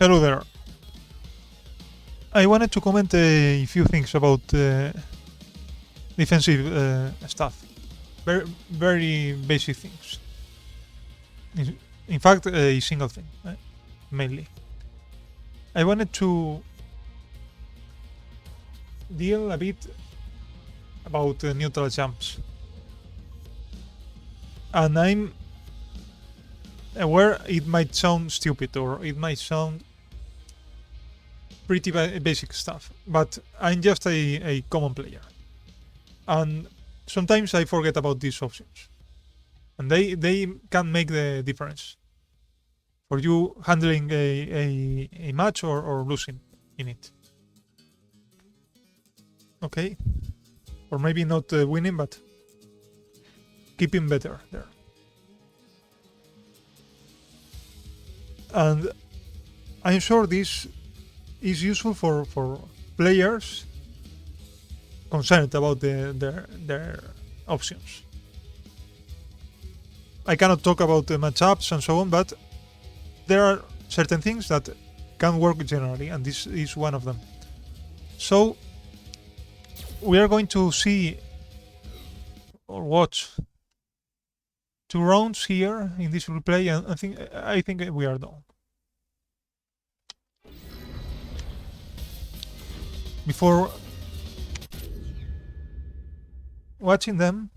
Hello there. I wanted to comment a few things about defensive stuff. Very basic things. In fact, a single thing, mainly. I wanted to deal a bit about neutral jumps. And I'm aware it might sound stupid or it might sound pretty basic stuff, but I'm just a common player. And sometimes I forget about these options. And they can make the difference for you handling a match or losing in it. Okay? Or maybe not winning, but keeping better there. And I'm sure this is useful for players concerned about their options. I cannot talk about the matchups and so on, but there are certain things that can work generally, and this is one of them. So we are going to see or watch 2 rounds here in this replay, and I think we are done. Before watching them,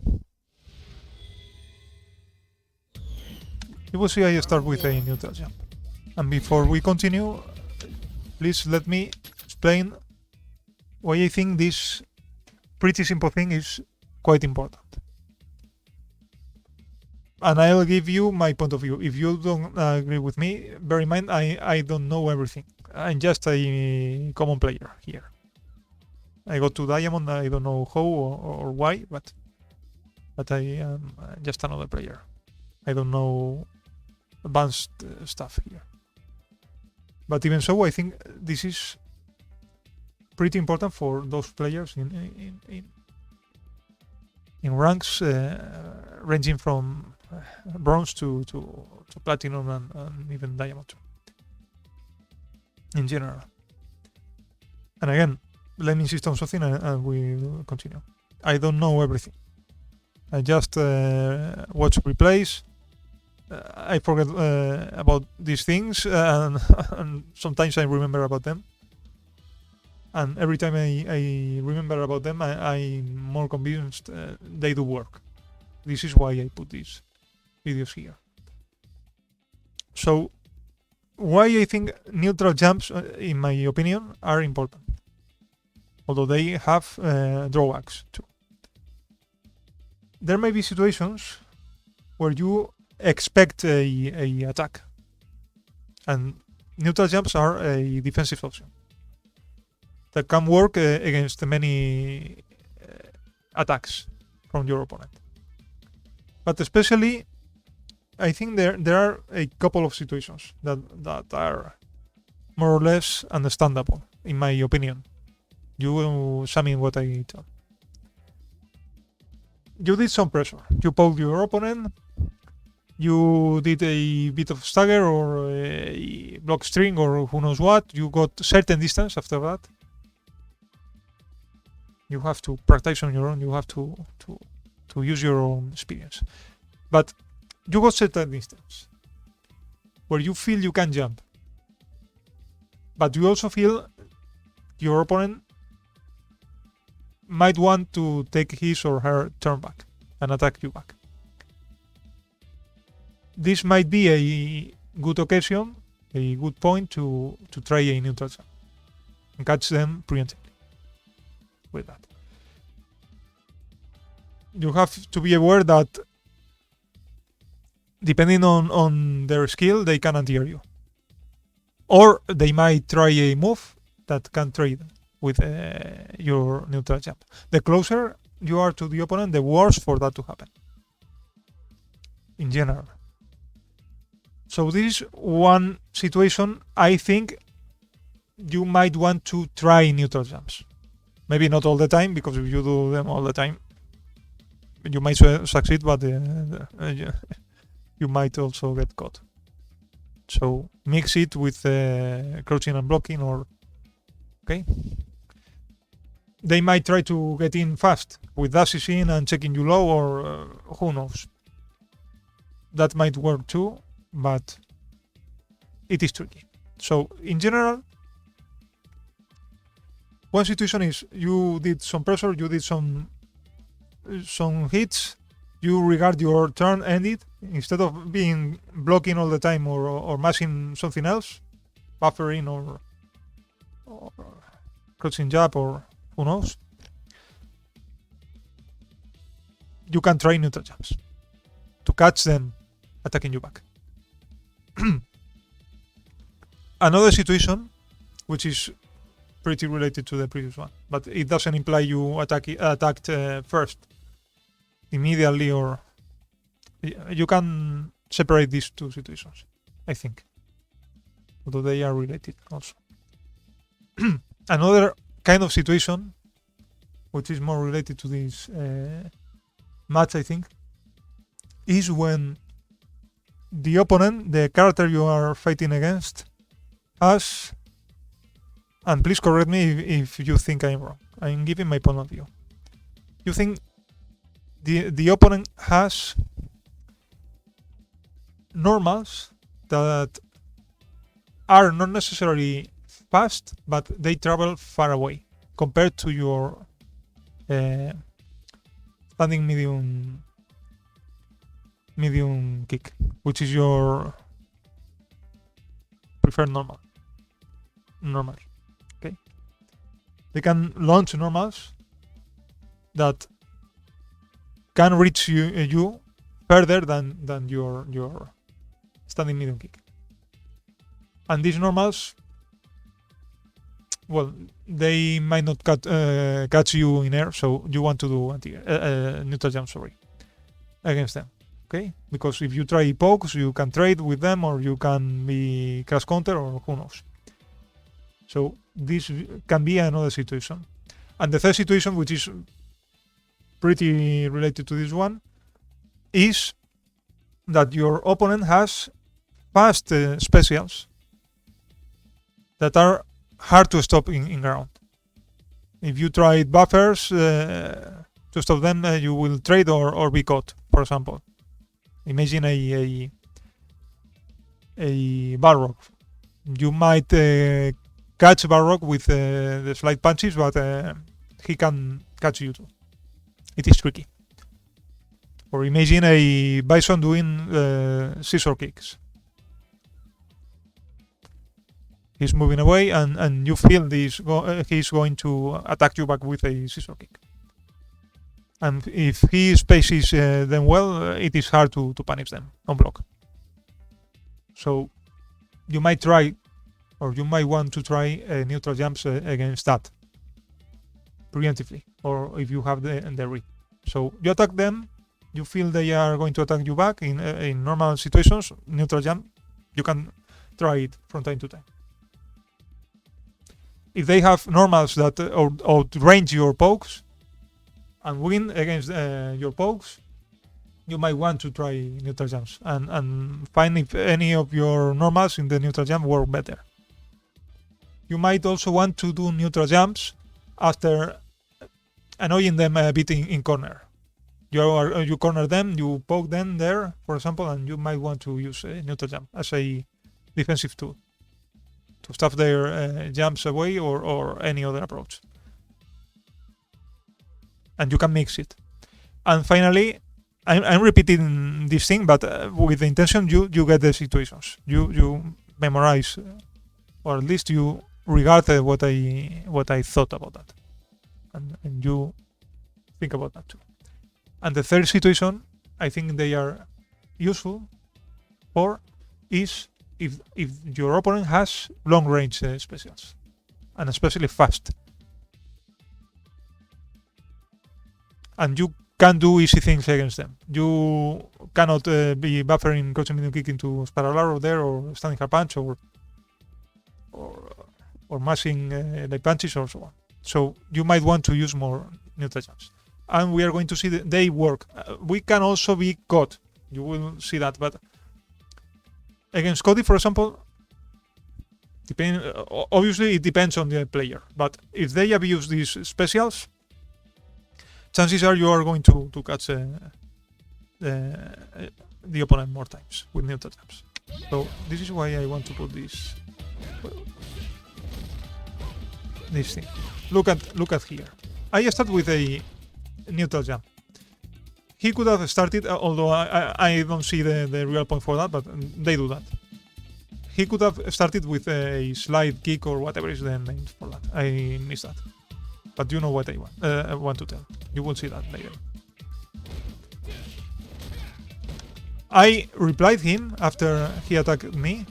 you will see I start with a neutral jump. And before we continue, please let me explain why I think this pretty simple thing is quite important. And I'll give you my point of view. If you don't agree with me, bear in mind I don't know everything. I'm just a common player here. I got to Diamond, I don't know how or why, but I am just another player. I don't know advanced stuff here. But even so, I think this is pretty important for those players in ranks ranging from bronze to platinum and even diamond in general. And again, let me insist on something and we will continue. I don't know everything. I just watch replays. I forget about these things and sometimes I remember about them. And every time I remember about them, I'm more convinced they do work. This is why I put these videos here. So, why I think neutral jumps, in my opinion, are important. Although they have drawbacks too. There may be situations where you expect a attack, and neutral jumps are a defensive option that can work against many attacks from your opponent. But especially, I think there are a couple of situations that are more or less understandable, in my opinion. You will examine what I tell. You did some pressure. You poked your opponent. You did a bit of stagger or a block string or who knows what. You got certain distance after that. You have to practice on your own. You have to use your own experience. But you got certain distance where you feel you can jump. But you also feel your opponent might want to take his or her turn back and attack you back. This might be a good occasion, a good point to try a neutral jump and catch them preemptively with that. You have to be aware that depending on their skill, they can anti-air you. Or they might try a move that can trade with your neutral jump. The closer you are to the opponent, the worse for that to happen. In general. So this is one situation I think you might want to try neutral jumps. Maybe not all the time, because if you do them all the time, you might succeed, but you might also get caught. So mix it with crouching and blocking, or okay. They might try to get in fast with dashes in and checking you low, or who knows. That might work too, but it is tricky. So in general, one situation is you did some pressure, you did some hits, you regard your turn ended, instead of being blocking all the time or mashing something else, buffering or crouching jab or who knows. You can try neutral jabs to catch them attacking you back. Another situation, which is pretty related to the previous one, but it doesn't imply you attacked first immediately, or you can separate these two situations, I think, although they are related also. Another kind of situation, which is more related to this match, I think, is when the opponent, the character you are fighting against, has, and please correct me if you think I'm wrong, I'm giving my point of view. You think the opponent has normals that are not necessarily fast, but they travel far away compared to your standing medium kick, which is your preferred normal. Okay, they can launch normals that can reach you further than your standing medium kick, and these normals, well, they might not catch you in air, so you want to do neutral jump, against them. Okay, because if you try pokes, you can trade with them, or you can be crash counter, or who knows. So this can be another situation. And the third situation, which is pretty related to this one, is that your opponent has fast specials that are hard to stop in ground. If you try buffers to stop them, you will trade or be caught. For example, imagine a Balrog. You might catch Balrog with the slide punches, but he can catch you too. It is tricky. Or imagine a Bison doing scissor kicks. He's moving away, and you feel he's going to attack you back with a scissor kick. And if he spaces them well, it is hard to punish them on block. So you might try, or you might want to try neutral jumps against that preemptively, or if you have the read. So you attack them, you feel they are going to attack you back in normal situations, neutral jump, you can try it from time to time. If they have normals that outrange your pokes and win against your pokes, you might want to try neutral jumps and find if any of your normals in the neutral jump work better. You might also want to do neutral jumps after annoying them a bit in corner. You corner them, you poke them there, for example, and you might want to use a neutral jump as a defensive tool to stop their jumps away or any other approach. And you can mix it. And finally, I'm repeating this thing, but with the intention you get the situations. You memorize, or at least you regard what I thought about that, and you think about that too. And the third situation, I think they are useful for, is if your opponent has long range specials, and especially fast, and you can do easy things against them. You cannot be buffering crouching medium kick into spiral arrow there, or standing hard punch, or mashing like punches, or so on. So you might want to use more neutral jumps, and we are going to see that they work. We can also be caught. You will see that, but against Cody, for example, obviously it depends on the player, but if they abuse these specials, chances are you are going to catch the opponent more times with neutral jumps. So this is why I want to put this thing. Look at here. I start with a neutral jump. He could have started, although I don't see the real point for that, but they do that. He could have started with a slide kick or whatever is the name for that. I missed that. But you know what I want to tell. You will see that later. I replied him after he attacked me.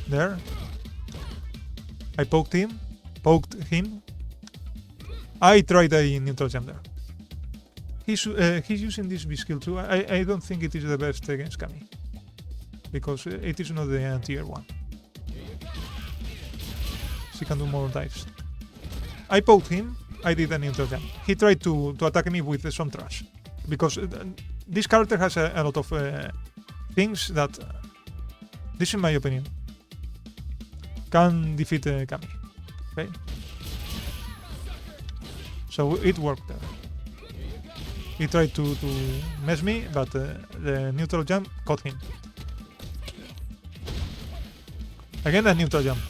There. I poked him. I tried a neutral jump there. He's using this B skill too. I don't think it is the best against Kami, because it is not the tier 1. She can do more dives. I poked him. I did a neutral jump. He tried to attack me with some trash, because this character has a lot of things that, this in my opinion, can defeat Kami. Okay? So it worked there. He tried to mess me, but the neutral jump caught him. Again, a neutral jump.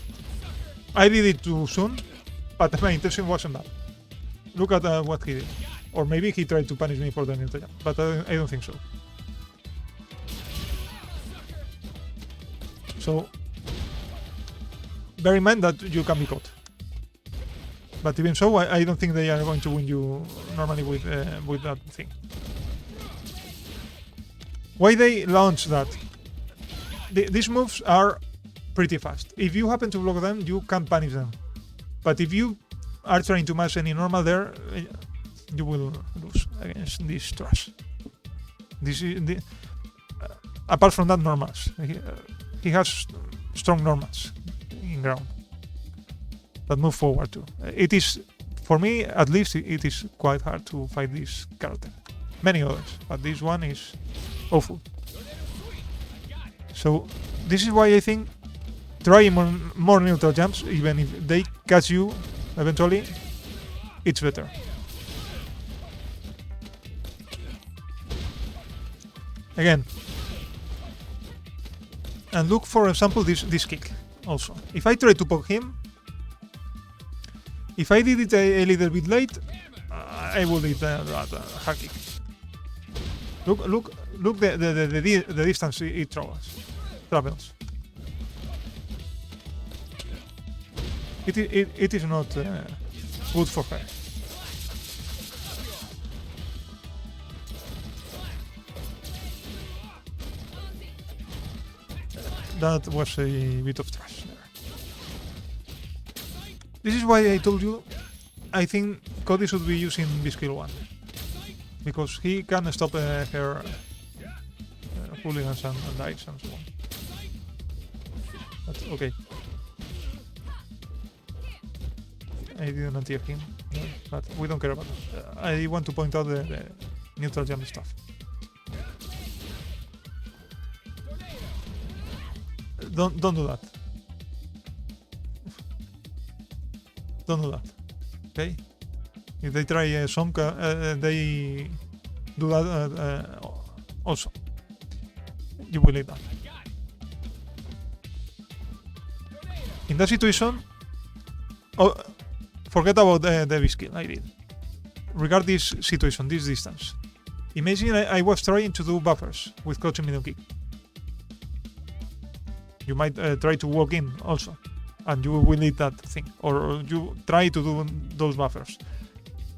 I did it too soon, but my intention wasn't that. Look at what he did. Or maybe he tried to punish me for the neutral jump, but I don't think so. So, bear in mind that you can be caught. But even so, I don't think they are going to win you normally with that thing. Why they launch that? These moves are pretty fast. If you happen to block them, you can punish them. But if you are trying to match any normal there, you will lose against this trash. This is apart from that, normals. He has strong normals in ground that move forward too. It is, for me at least, it is quite hard to fight this character. Many others, but this one is awful. So this is why I think try more neutral jumps, even if they catch you eventually, it's better. Again. And look, for example, this kick also. If I try to poke him, if I did it a little bit late, I will hit that hard kick. Look the distance it travels. It is not good for her. That was a bit of trash there. This is why I told you I think Cody should be using B-Skill 1. Because he can stop her hooligans and dives and so on. But okay. I didn't hear him, but we don't care about that. I want to point out the neutral jump stuff. Don't do that. Don't do that. Okay? If they try Sonka, they do that also. You will need that. In that situation, forget about the B-Skill I did. Regard this situation, this distance. Imagine I was trying to do buffers with crouching medium kick. You might try to walk in also, and you will need that thing. Or you try to do those buffers.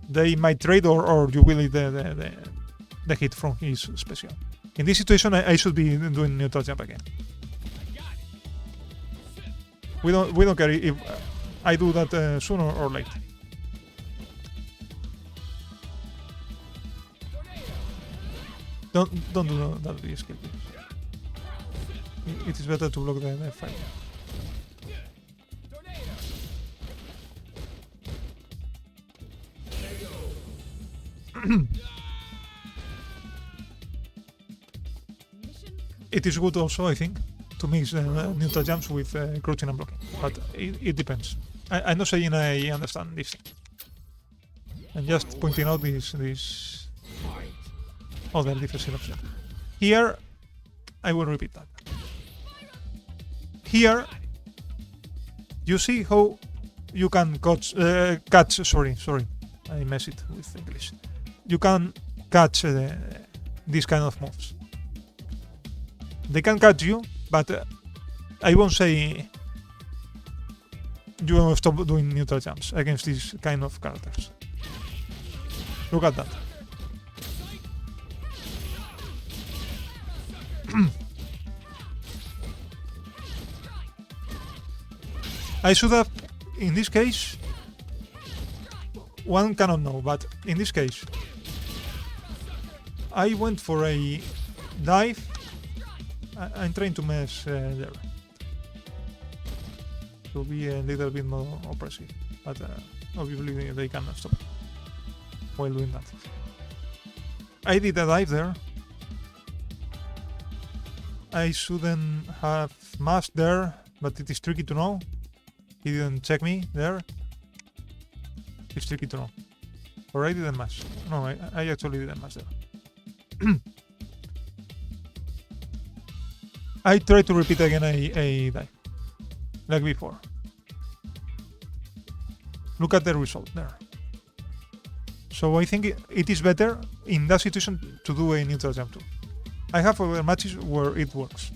They might trade, or you will need the hit from his special. In this situation, I should be doing neutral jump again. We don't care if I do that sooner or late. Don't do that skill. It is better to block the fight. It is good also, I think, to mix neutral jumps with crouching and blocking, but it depends. I'm not saying I understand this thing. I'm just pointing out this other defensive option. Here, I will repeat that. Here, you see how you can catch. Sorry, I messed it with English. You can catch these kind of moves. They can catch you, but I won't say you stop doing neutral jumps against these kind of characters. Look at that. I should have, in this case, one cannot know, but in this case, I went for a dive. I'm trying to mess there. To be a little bit more oppressive, but obviously they cannot stop while doing that. I did a dive there. I shouldn't have mashed there, but it is tricky to know. He didn't check me there. It's tricky to know. Or I didn't mash. No, I actually didn't mash there. I tried to repeat again a dive, like before. Look at the result there. So I think it is better in that situation to do a neutral jump too. I have other matches where it works.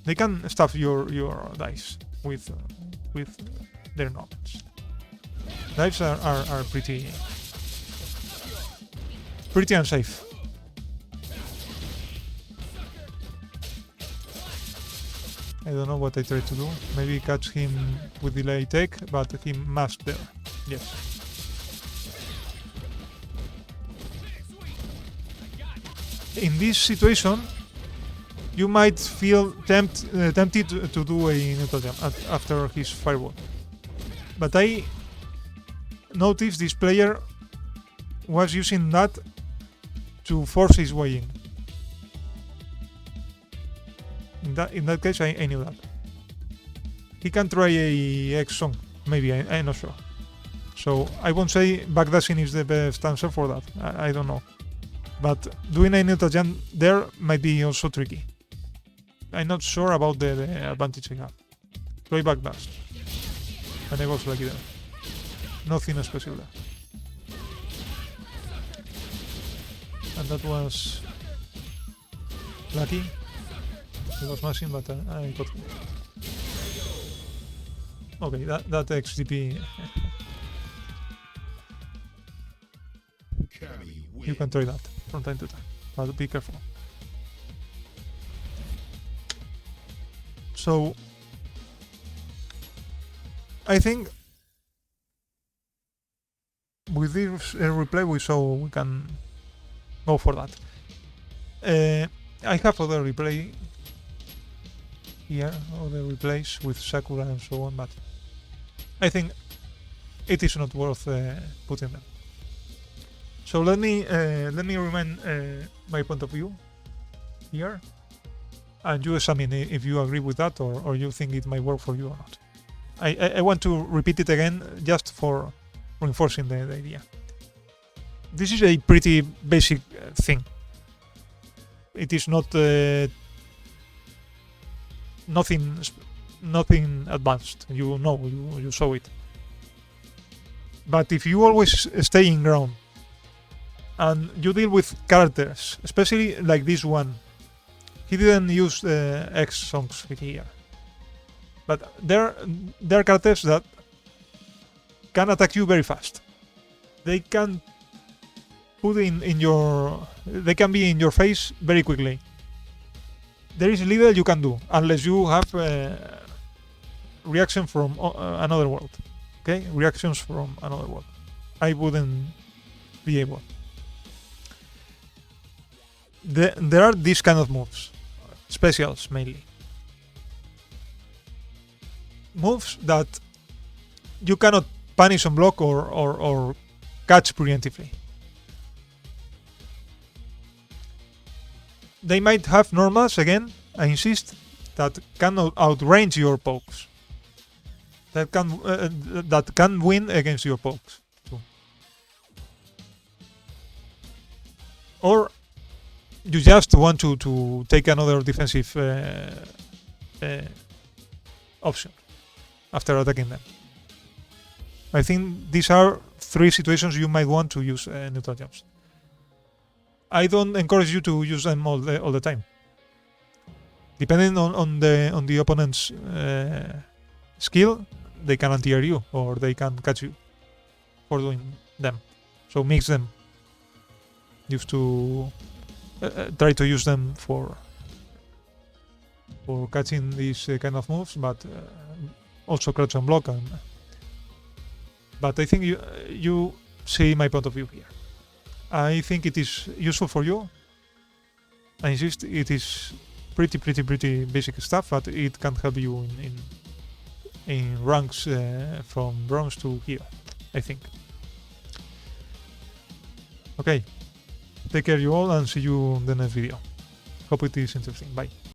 They can stuff your dice with their knobs. Dives are pretty unsafe. I don't know what I tried to do. Maybe catch him with delay tech, but he mashed there. Yes. In this situation, you might feel tempted to do a neutral jump after his fireball. But I noticed this player was using that to force his way in. In that case, I knew that. He can try a X song, maybe, I'm not sure. So I won't say backdashing is the best answer for that. I don't know. But doing a neutral jump there might be also tricky. I'm not sure about the advantage I have. Try backdash. And I was lucky there. Nothing special there. And that was lucky. It was mashing, but I got it. Okay, that XGP. You can try that from time to time, but be careful. So, I think with this replay we can go for that. I have other replay here, other replays with Sakura and so on, but I think it is not worth putting them. So let me remind my point of view here, and you examine if you agree with that or you think it might work for you or not. I want to repeat it again just for reinforcing the idea. This is a pretty basic thing. It is not nothing advanced. You know, you saw it. But if you always stay in ground and you deal with characters, especially like this one, he didn't use the X songs here. But there are characters that can attack you very fast. They can they can be in your face very quickly. There is little you can do unless you have reaction from another world. Okay, reactions from another world. I wouldn't be able. There are these kind of moves, specials mainly. Moves that you cannot punish on block or catch preemptively. they might have normals again. I insist that can outrange your pokes. That can win against your pokes too. Or you just want to take another defensive option after attacking them. I think these are 3 situations you might want to use neutral jumps. I don't encourage you to use them all the time. Depending on the opponent's skill, they can anti-air you or they can catch you for doing them. So mix them. Used to try to use them for catching these kind of moves, but also crouch and block. But I think you see my point of view here. I think it is useful for you. I insist it is pretty basic stuff, but it can help you in ranks from bronze to here, I think. Okay, take care you all and see you in the next video. Hope it is interesting. Bye.